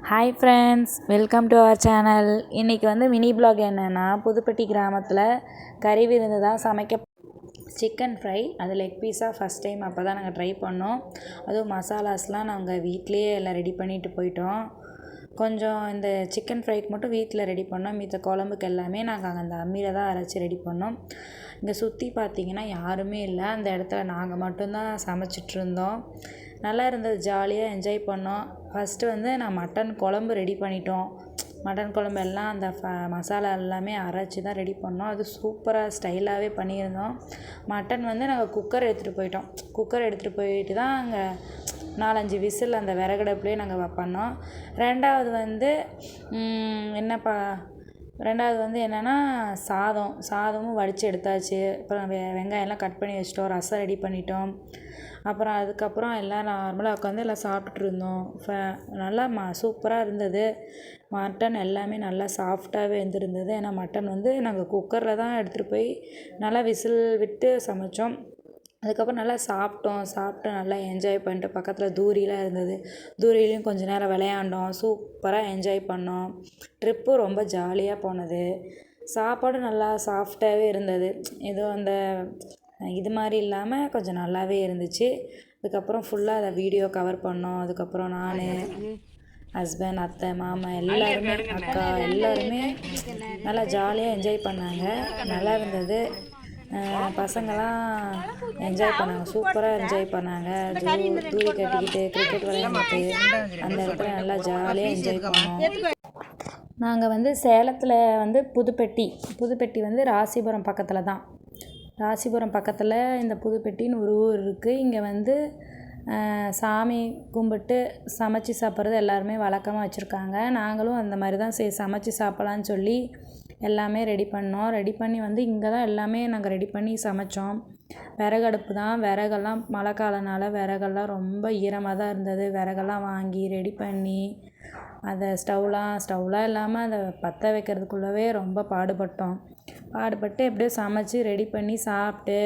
Hi friends, welcome to our channel. இன்றைக்கி வந்து mini block என்னென்னா, புதுப்பட்டி கிராமத்தில் கறி விருந்து தான் சமைக்க. சிக்கன் ஃப்ரை, அது லெக் பீஸாக ஃபஸ்ட் டைம் அப்போ தான் நாங்கள் ட்ரை பண்ணோம். அதுவும் மசாலாஸ்லாம் நாங்கள் வீட்டிலையே எல்லாம் ரெடி பண்ணிவிட்டு போயிட்டோம். கொஞ்சம் இந்த சிக்கன் ஃப்ரைக்கு மட்டும் வீட்டில் ரெடி பண்ணோம். மித்த குழம்புக்கு எல்லாமே நாங்கள் அந்த அம்மியில் தான் அரைச்சி ரெடி பண்ணோம். இங்கே சுற்றி பார்த்திங்கன்னா யாருமே இல்லை. அந்த இடத்துல நாங்கள் மட்டும்தான் சமைச்சிட்ருந்தோம். நல்லா இருந்தது, ஜாலியாக என்ஜாய் பண்ணோம். ஃபஸ்ட்டு வந்து நான் மட்டன் குழம்பு ரெடி பண்ணிட்டோம். மட்டன் குழம்பு எல்லாம் அந்த மசாலா எல்லாமே அரைச்சி தான் ரெடி பண்ணோம். அது சூப்பராக ஸ்டைலாகவே பண்ணியிருந்தோம். மட்டன் வந்து நாங்கள் குக்கர் எடுத்துகிட்டு போயிட்டு தான் அங்கே 4-5 விசில் அந்த விறகடுப்புலேயே நாங்கள் பண்ணோம். ரெண்டாவது வந்து என்னென்னா சாதமும் வடித்து எடுத்தாச்சு. அப்புறம் வெங்காயம்லாம் கட் பண்ணி வச்சிட்டோம். ரசம் ரெடி பண்ணிட்டோம். அப்புறம் அதுக்கப்புறம் எல்லாம் நார்மலாக உட்காந்து எல்லாம் சாப்பிட்டுட்டு இருந்தோம். நல்லா சூப்பராக இருந்தது. மட்டன் எல்லாமே நல்லா சாஃப்டாகவே வெந்திருந்தது. ஏன்னா மட்டன் வந்து நாங்கள் குக்கரில் தான் எடுத்துகிட்டு போய் நல்லா விசில் விட்டு சமைச்சோம். அதுக்கப்புறம் நல்லா சாப்பிட்டு நல்லா என்ஜாய் பண்ணிட்டு பக்கத்தில் தூரிலாம் இருந்தது. தூரிலையும் கொஞ்சம் நேரம் விளையாண்டோம். சூப்பராக என்ஜாய் பண்ணோம். ட்ரிப்பும் ரொம்ப ஜாலியாக போனது. சாப்பாடும் நல்லா சாஃப்டாகவே இருந்தது. எதுவும் அந்த இது மாதிரி இல்லாமல் கொஞ்சம் நல்லாவே இருந்துச்சு. அதுக்கப்புறம் ஃபுல்லாக அதை வீடியோ கவர் பண்ணோம். அதுக்கப்புறம் நான், ஹஸ்பண்ட், அத்தை, மாமா எல்லாருமே, அக்கா எல்லாருமே நல்லா ஜாலியாக என்ஜாய் பண்ணாங்க. நல்லா இருந்தது. பசங்களாம் என்ஜாய் பண்ணாங்க, சூப்பராக என்ஜாய் பண்ணாங்க. தூரி கட்டிக்கிட்டு கிரிக்கெட் விளையாண்டுட்டு அந்த இடத்துல நல்லா ஜாலியாக என்ஜாய் பண்ணோம். நாங்கள் வந்து சேலத்தில் வந்து புதுப்பட்டி வந்து ராசிபுரம் பக்கத்தில் தான். ராசிபுரம் பக்கத்தில் இந்த புதுப்பட்டின்னு ஒரு ஊர் இருக்குது. இங்கே வந்து சாமி கும்பிட்டு சமைச்சி சாப்பிட்றது எல்லாருமே வழக்கமாக வச்சுருக்காங்க. நாங்களும் அந்த மாதிரி தான் சமைச்சி சாப்பிட்லான்னு சொல்லி எல்லாமே ரெடி பண்ணோம். ரெடி பண்ணி வந்து இங்கே தான் எல்லாமே நாங்கள் ரெடி பண்ணி சமைச்சோம். விறகடுப்பு தான். விறகெல்லாம் மழை காலனால விறகெல்லாம் ரொம்ப ஈரமாக தான் இருந்தது. விறகெல்லாம் வாங்கி ரெடி பண்ணி அதை ஸ்டவ்லாம் இல்லாமல் அதை பற்ற வைக்கிறதுக்குள்ளவே ரொம்ப பாடுபட்டு எப்படியோ சமைச்சி ரெடி பண்ணி சாப்பிட்டு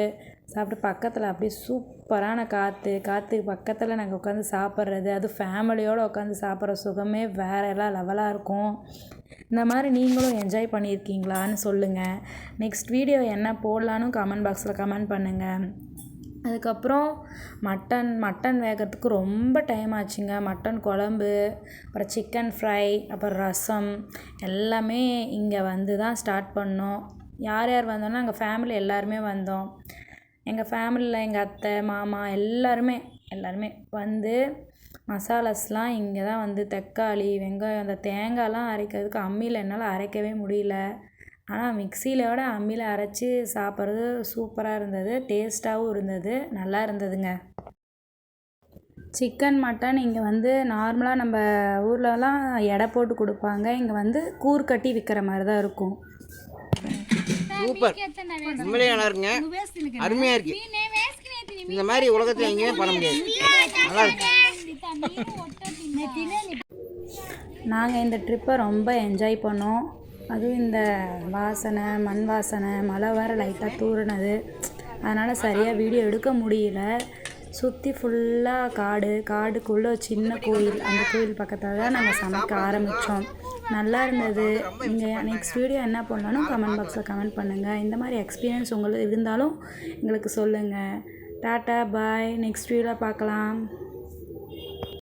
பக்கத்தில் அப்படியே சூப்பரான காற்று பக்கத்தில் நாங்கள் உட்காந்து சாப்பிட்றது, அது ஃபேமிலியோடு உட்காந்து சாப்பிட்ற சுகமே வேறு எல்லாம் லெவலாக இருக்கும். இந்த மாதிரி நீங்களும் என்ஜாய் பண்ணியிருக்கீங்களான்னு சொல்லுங்கள். நெக்ஸ்ட் வீடியோ என்ன போடலான்னு கமெண்ட் பாக்ஸில் கமெண்ட் பண்ணுங்கள். அதுக்கப்புறம் மட்டன் வேகிறதுக்கு ரொம்ப டைம் ஆச்சுங்க. மட்டன் குழம்பு, அப்புறம் சிக்கன் ஃப்ரை, அப்புறம் ரசம் எல்லாமே இங்கே வந்து தான் ஸ்டார்ட் பண்ணோம். யார் வந்தோன்னா எங்கள் ஃபேமிலி எல்லாருமே வந்தோம். எங்கள் ஃபேமிலியில் எங்கள் அத்தை, மாமா எல்லாருமே வந்து மசாலாஸ்லாம் இங்கே தான் வந்து தக்காளி, வெங்காயம், அந்த தேங்காய்லாம் அரைக்கிறதுக்கு அம்மியில் என்னால் அரைக்கவே முடியல. ஆனால் மிக்சியிலோட அம்மியில் அரைச்சி சாப்பிட்றது சூப்பராக இருந்தது. டேஸ்ட்டாகவும் இருந்தது. நல்லா இருந்ததுங்க. சிக்கன் மட்டன் இங்கே வந்து நார்மலாக நம்ம ஊர்லலாம் எடை போட்டு கொடுப்பாங்க. இங்கே வந்து கூர் கட்டி விற்கிற மாதிரி தான் இருக்கும். சூப்பர், உண்மையிலே நல்லா இருக்குங்க. அருமையாக இருக்குது. இந்த மாதிரி உலகத்தில் எங்கேயுமே பண்ண முடியாது. நல்லா இருக்கு. நாங்கள் இந்த ட்ரிப்பை ரொம்ப என்ஜாய் பண்ணோம். அதுவும் இந்த மண் வாசனை, மழை வேறு லைட்டாக தூறினது, அதனால் சரியாக வீடியோ எடுக்க முடியல. சுற்றி ஃபுல்லாக காடுக்குள்ளே சின்ன கோயில், அந்த கோயில் பக்கத்தில் தான் நாங்கள் சமைக்க ஆரம்பித்தோம். நல்லா இருந்தது. நீங்கள் நெக்ஸ்ட் வீடியோ என்ன பண்ணலான்னு கமெண்ட் பாக்ஸில் கமெண்ட் பண்ணுங்கள். இந்த மாதிரி எக்ஸ்பீரியன்ஸ் உங்களுக்கு இருந்தாலும் எங்களுக்கு சொல்லுங்கள். டாட்டா, பாய். நெக்ஸ்ட் வீடியோவில் பார்க்கலாம்.